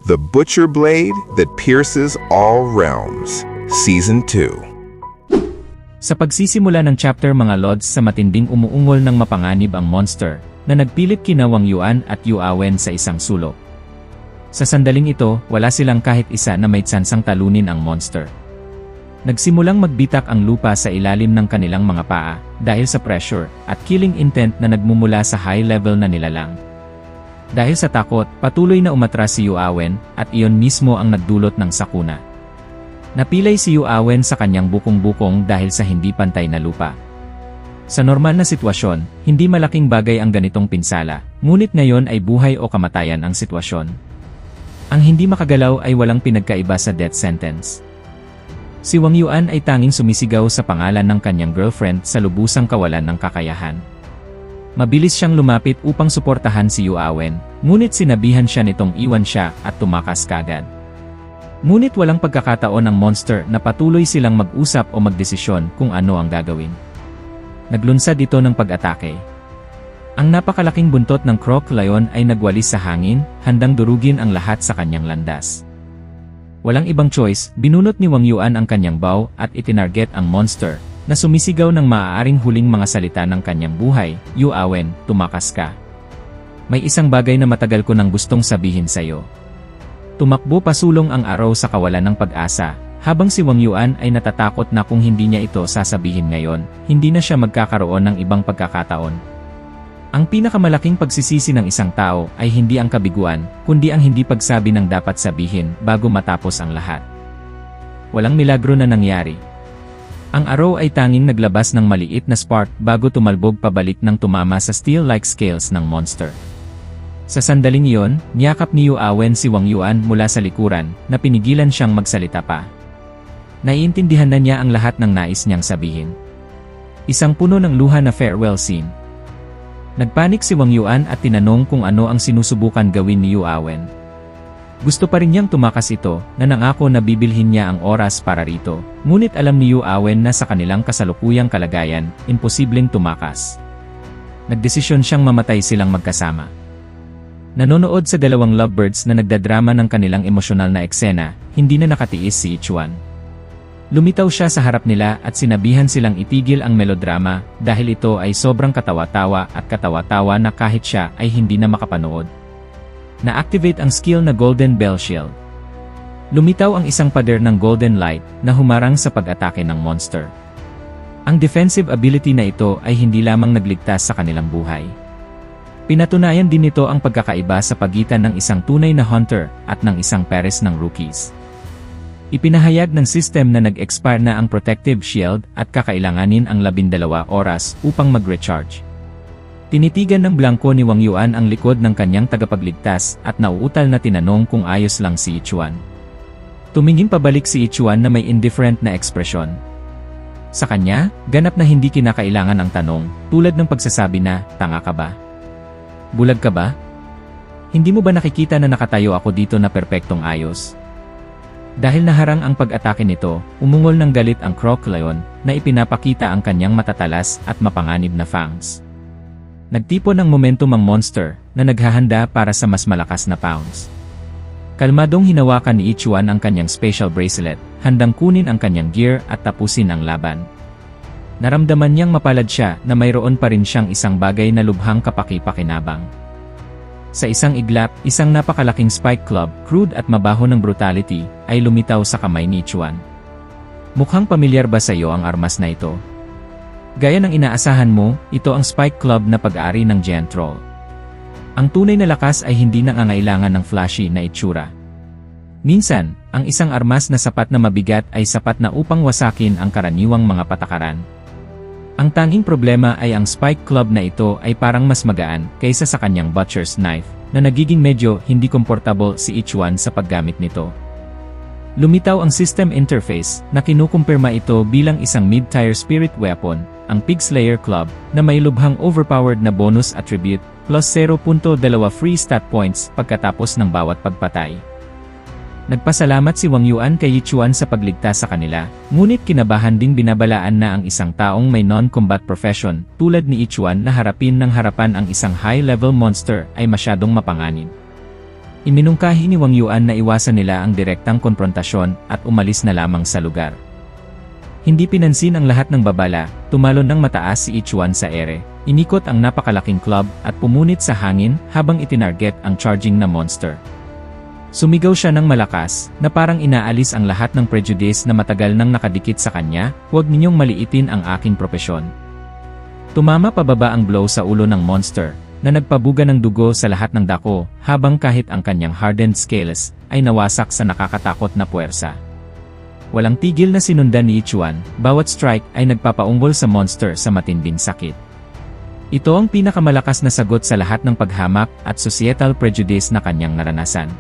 The Butcher Blade That Pierces All Realms, Season 2. Sa pagsisimula ng chapter mga Lods, sa matinding umuungol ng mapanganib ang monster, na nagpilit kina Wang Yuan at Yu Awen sa isang sulok. Sa sandaling ito, wala silang kahit isa na may tsansang talunin ang monster. Nagsimulang magbitak ang lupa sa ilalim ng kanilang mga paa, dahil sa pressure, at killing intent na nagmumula sa high level na nilalang. Dahil sa takot, patuloy na umatras si Yu Awen, at iyon mismo ang nagdulot ng sakuna. Napilay si Yu Awen sa kanyang bukong-bukong dahil sa hindi pantay na lupa. Sa normal na sitwasyon, hindi malaking bagay ang ganitong pinsala, ngunit ngayon ay buhay o kamatayan ang sitwasyon. Ang hindi makagalaw ay walang pinagkaiba sa death sentence. Si Wang Yuan ay tanging sumisigaw sa pangalan ng kanyang girlfriend sa lubusang kawalan ng kakayahan. Mabilis siyang lumapit upang suportahan si Yu Awen, ngunit sinabihan siya nitong iwan siya at tumakas kagad. Ngunit walang pagkakataon ng monster na patuloy silang mag-usap o magdesisyon kung ano ang gagawin. Naglunsad ito ng pag-atake. Ang napakalaking buntot ng Croc Lion ay nagwalis sa hangin, handang durugin ang lahat sa kanyang landas. Walang ibang choice, binunot ni Wang Yuan ang kanyang bow at itinarget ang monster, na sumisigaw ng maaaring huling mga salita ng kanyang buhay, Yu Awen, tumakas ka. May isang bagay na matagal ko nang gustong sabihin sa'yo. Tumakbo pasulong ang araw sa kawalan ng pag-asa, habang si Wang Yuan ay natatakot na kung hindi niya ito sasabihin ngayon, hindi na siya magkakaroon ng ibang pagkakataon. Ang pinakamalaking pagsisisi ng isang tao ay hindi ang kabiguan, kundi ang hindi pagsabi ng dapat sabihin bago matapos ang lahat. Walang milagro na nangyari. Ang araw ay tanging naglabas ng maliit na spark bago tumalbog pabalik ng tumama sa steel-like scales ng monster. Sa sandaling iyon, niyakap ni Yu Awen si Wang Yuan mula sa likuran, na pinigilan siyang magsalita pa. Naiintindihan na niya ang lahat ng nais niyang sabihin. Isang puno ng luha na farewell scene. Nagpanik si Wang Yuan at tinanong kung ano ang sinusubukan gawin ni Yu Awen. Gusto pa rin niyang tumakas ito, na nangako na bibilhin niya ang oras para rito, ngunit alam ni Yu Awen na sa kanilang kasalukuyang kalagayan, imposibleng tumakas. Nagdesisyon siyang mamatay silang magkasama. Nanonood sa dalawang lovebirds na nagdadrama ng kanilang emosyonal na eksena, hindi na nakatiis si Ichuan. Lumitaw siya sa harap nila at sinabihan silang itigil ang melodrama dahil ito ay sobrang katawa-tawa at katawa-tawa na kahit siya ay hindi na makapanood. Na-activate ang skill na Golden Bell Shield. Lumitaw ang isang pader ng Golden Light na humarang sa pag-atake ng monster. Ang defensive ability na ito ay hindi lamang nagligtas sa kanilang buhay. Pinatunayan din nito ang pagkakaiba sa pagitan ng isang tunay na hunter at ng isang pares ng rookies. Ipinahayag ng system na nag-expire na ang protective shield at kakailanganin ang 12 oras upang mag-recharge. Tinitigan ng blanco ni Wang Yuan ang likod ng kanyang tagapagligtas at nauutal na tinanong kung ayos lang si Ichuan. Tumingin pabalik si Ichuan na may indifferent na ekspresyon. Sa kanya, ganap na hindi kinakailangan ang tanong, tulad ng pagsasabi na, tanga ka ba? Bulag ka ba? Hindi mo ba nakikita na nakatayo ako dito na perpektong ayos? Dahil naharang ang pag-atake nito, umungol ng galit ang Croc Lion na ipinapakita ang kanyang matatalas at mapanganib na fangs. Nagtipon ng momentum ang monster na naghahanda para sa mas malakas na pounds. Kalmadong hinawakan ni Ichuan ang kanyang special bracelet, handang kunin ang kanyang gear at tapusin ang laban. Naramdaman niyang mapalad siya na mayroon pa rin siyang isang bagay na lubhang kapaki-pakinabang. Sa isang iglap, isang napakalaking spike club, crude at mabaho ng brutality, ay lumitaw sa kamay ni Ichuan. Mukhang pamilyar ba sa iyo ang armas na ito? Gaya ng inaasahan mo, ito ang spike club na pag-aari ng Giant Troll. Ang tunay na lakas ay hindi nangangailangan ng flashy na itsura. Minsan, ang isang armas na sapat na mabigat ay sapat na upang wasakin ang karaniwang mga patakaran. Ang tanging problema ay ang spike club na ito ay parang mas magaan kaysa sa kanyang butcher's knife, na nagiging medyo hindi komportable si Ichuan sa paggamit nito. Lumitaw ang system interface na kinukumpirma ito bilang isang mid-tier spirit weapon, ang Pig Slayer Club, na may lubhang overpowered na bonus attribute, plus 0.2 free stat points pagkatapos ng bawat pagpatay. Nagpasalamat si Wang Yuan kay Ichuan sa pagligtas sa kanila, ngunit kinabahan ding binabalaan na ang isang taong may non-combat profession, tulad ni Ichuan na harapin ng harapan ang isang high-level monster ay masyadong mapanganib. Iminungkahi ni Wang Yuan na iwasan nila ang direktang konfrontasyon at umalis na lamang sa lugar. Hindi pinansin ang lahat ng babala, tumalon ng mataas si Ichuan sa ere, inikot ang napakalaking club at pumunit sa hangin habang itinarget ang charging na monster. Sumigaw siya ng malakas, na parang inaalis ang lahat ng prejudice na matagal nang nakadikit sa kanya, huwag ninyong maliitin ang aking propesyon. Tumama pababa ang blow sa ulo ng monster, na nagpabuga ng dugo sa lahat ng dako, habang kahit ang kanyang hardened scales ay nawasak sa nakakatakot na puwersa. Walang tigil na sinundan ni Ichuan, bawat strike ay nagpapaunggol sa monster sa matinding sakit. Ito ang pinakamalakas na sagot sa lahat ng paghamak at societal prejudice na kanyang naranasan.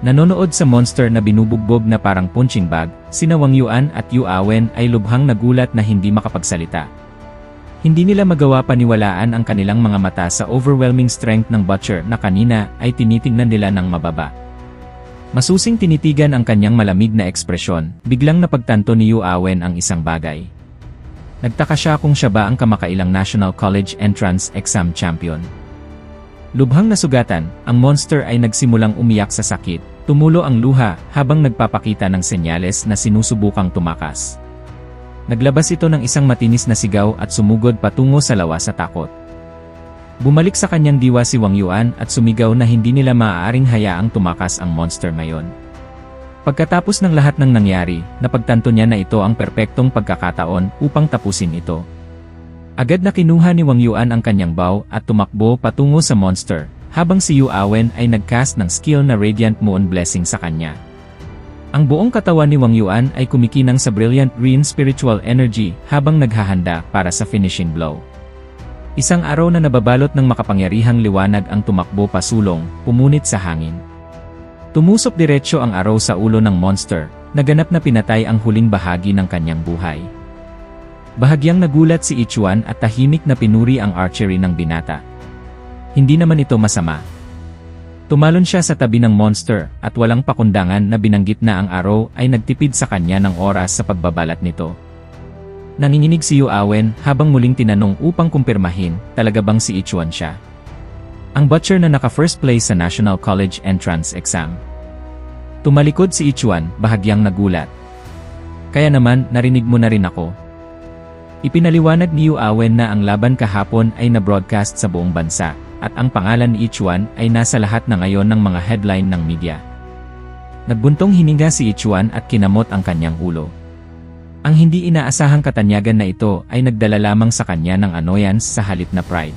Nanonood sa monster na binubugbog na parang punching bag, sina Wang Yuan at Yu Awen ay lubhang nagulat na hindi makapagsalita. Hindi nila magawa paniwalaan ang kanilang mga mata sa overwhelming strength ng Butcher na kanina ay tinitingnan nila ng mababa. Masusing tinitigan ang kanyang malamig na ekspresyon, biglang napagtanto ni Yu Awen ang isang bagay. Nagtaka siya kung siya ba ang kamakailang National College Entrance Exam Champion. Lubhang nasugatan, ang monster ay nagsimulang umiyak sa sakit, tumulo ang luha habang nagpapakita ng senyales na sinusubukang tumakas. Naglabas ito ng isang matinis na sigaw at sumugod patungo sa lawas sa takot. Bumalik sa kanyang diwa si Wang Yuan at sumigaw na hindi nila maaaring hayaang tumakas ang monster ngayon. Pagkatapos ng lahat ng nangyari, napagtanto niya na ito ang perpektong pagkakataon upang tapusin ito. Agad na kinuha ni Wang Yuan ang kanyang bow at tumakbo patungo sa monster, habang si Yu Awen ay nagcast ng skill na Radiant Moon Blessing sa kanya. Ang buong katawan ni Wang Yuan ay kumikinang sa brilliant green spiritual energy habang naghahanda para sa finishing blow. Isang araw na nababalot ng makapangyarihang liwanag ang tumakbo pasulong, pumunit sa hangin. Tumusok diretsyo ang araw sa ulo ng monster, naganap na pinatay ang huling bahagi ng kanyang buhay. Bahagyang nagulat si Ichuan at tahimik na pinuri ang archery ng binata. Hindi naman ito masama. Tumalon siya sa tabi ng monster at walang pakundangan na binanggit na ang araw ay nagtipid sa kanya ng oras sa pagbabalat nito. Nanginginig si Yu Awen habang muling tinanong upang kumpirmahin, talaga bang si Ichuan siya? Ang Butcher na naka-first place sa National College Entrance Exam. Tumalikod si Ichuan, bahagyang nagulat. Kaya naman, narinig mo na rin ako. Ipinaliwanag ni Yu Awen na ang laban kahapon ay na-broadcast sa buong bansa, at ang pangalan ni Ichuan ay nasa lahat na ngayon ng mga headline ng media. Nagbuntong hininga si Ichuan at kinamot ang kanyang ulo. Ang hindi inaasahang katanyagan na ito ay nagdala lamang sa kanya ng annoyance sa halip na pride.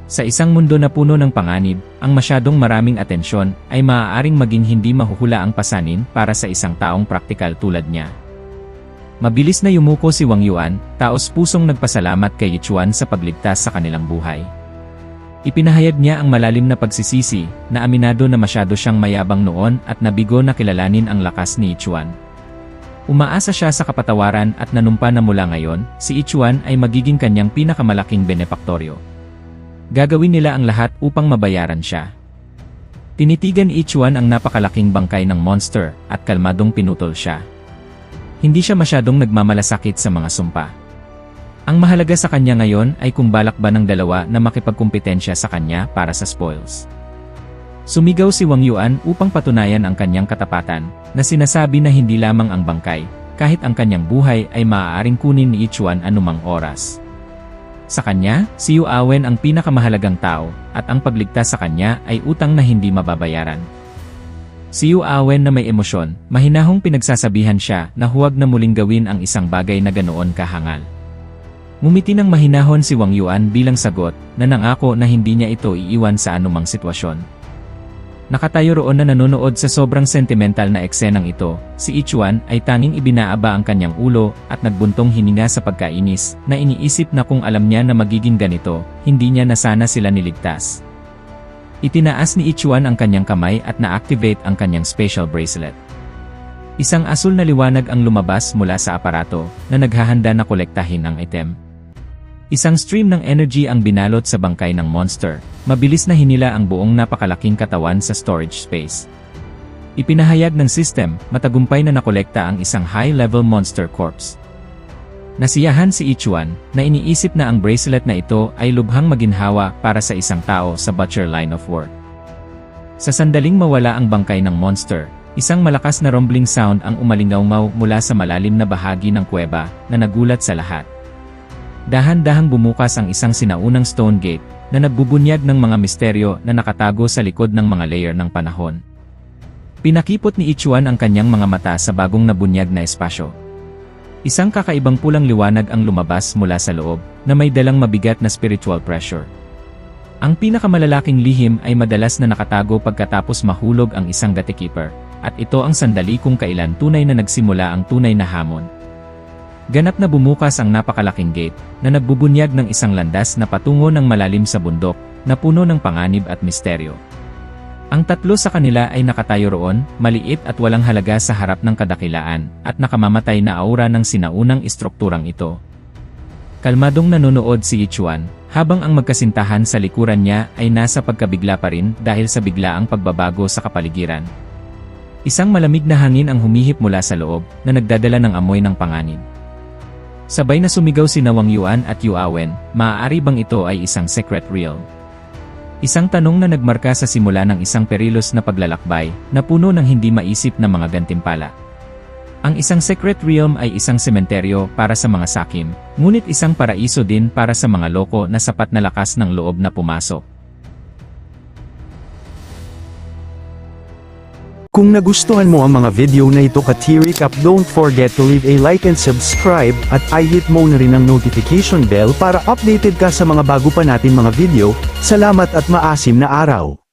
Sa isang mundo na puno ng panganib, ang masyadong maraming atensyon ay maaaring maging hindi mahuhula ang pasanin para sa isang taong praktikal tulad niya. Mabilis na yumuko si Wang Yuan, taos pusong nagpasalamat kay Ichuan sa pagligtas sa kanilang buhay. Ipinahayag niya ang malalim na pagsisisi, na aminado na masyado siyang mayabang noon at nabigo na kilalanin ang lakas ni Ichuan. Umaasa siya sa kapatawaran at nanumpa na mula ngayon, si Ichuan ay magiging kanyang pinakamalaking benepaktoryo. Gagawin nila ang lahat upang mabayaran siya. Tinitigan ni Ichuan ang napakalaking bangkay ng monster at kalmadong pinutol siya. Hindi siya masyadong nagmamalasakit sa mga sumpa. Ang mahalaga sa kanya ngayon ay kung balak ba ng dalawa na makipagkumpetensya sa kanya para sa spoils. Sumigaw si Wang Yuan upang patunayan ang kanyang katapatan, na sinasabi na hindi lamang ang bangkay, kahit ang kanyang buhay ay maaaring kunin ni Ichuan anumang oras. Sa kanya, si Yu Awen ang pinakamahalagang tao, at ang pagligtas sa kanya ay utang na hindi mababayaran. Si Yu Awen na may emosyon, mahinahong pinagsasabihan siya na huwag na muling gawin ang isang bagay na ganoon kahangal. Ngumiti ng mahinahon si Wang Yuan bilang sagot, na nangako na hindi niya ito iiwan sa anumang sitwasyon. Nakatayo roon na nanonood sa sobrang sentimental na eksenang ito, si Ichuan ay tanging ibinaaba ang kanyang ulo at nagbuntong hininga sa pagkainis, na iniisip na kung alam niya na magiging ganito, hindi niya na sana sila niligtas. Itinaas ni Ichuan ang kanyang kamay at na-activate ang kanyang special bracelet. Isang asul na liwanag ang lumabas mula sa aparato, na naghahanda na kolektahin ang item. Isang stream ng energy ang binalot sa bangkay ng monster, mabilis na hinila ang buong napakalaking katawan sa storage space. Ipinahayag ng system, matagumpay na nakolekta ang isang high-level monster corpse. Nasiyahan si Ichuan, na iniisip na ang bracelet na ito ay lubhang maginhawa para sa isang tao sa Butcher line of work. Sa sandaling mawala ang bangkay ng monster, isang malakas na rumbling sound ang umalingaw mula sa malalim na bahagi ng kuweba na nagulat sa lahat. Dahan-dahang bumukas ang isang sinaunang stone gate na nagbubunyag ng mga misteryo na nakatago sa likod ng mga layer ng panahon. Pinakipot ni Ichuan ang kanyang mga mata sa bagong nabunyag na espasyo. Isang kakaibang pulang liwanag ang lumabas mula sa loob na may dalang mabigat na spiritual pressure. Ang pinakamalalaking lihim ay madalas na nakatago pagkatapos mahulog ang isang gatekeeper, at ito ang sandali kung kailan tunay na nagsimula ang tunay na hamon. Ganap na bumukas ang napakalaking gate na nagbubunyag ng isang landas na patungo ng malalim sa bundok na puno ng panganib at misteryo. Ang tatlo sa kanila ay nakatayo roon, maliit at walang halaga sa harap ng kadakilaan at nakamamatay na aura ng sinaunang istrukturang ito. Kalmadong nanonood si Ichuan, habang ang magkasintahan sa likuran niya ay nasa pagkabigla pa rin dahil sa biglaang pagbabago sa kapaligiran. Isang malamig na hangin ang humihip mula sa loob na nagdadala ng amoy ng panganib. Sabay na sumigaw si Wang Yuan at Yu Awen, maaari bang ito ay isang secret realm? Isang tanong na nagmarka sa simula ng isang perilos na paglalakbay na puno ng hindi maisip na mga gantimpala. Ang isang secret realm ay isang sementeryo para sa mga sakim, ngunit isang paraiso din para sa mga loko na sapat na lakas ng loob na pumasok. Kung nagustuhan mo ang mga video na ito ka-T-Recap, don't forget to leave a like and subscribe at i-hit mo na rin ang notification bell para updated ka sa mga bago pa natin mga video. Salamat at maasim na araw!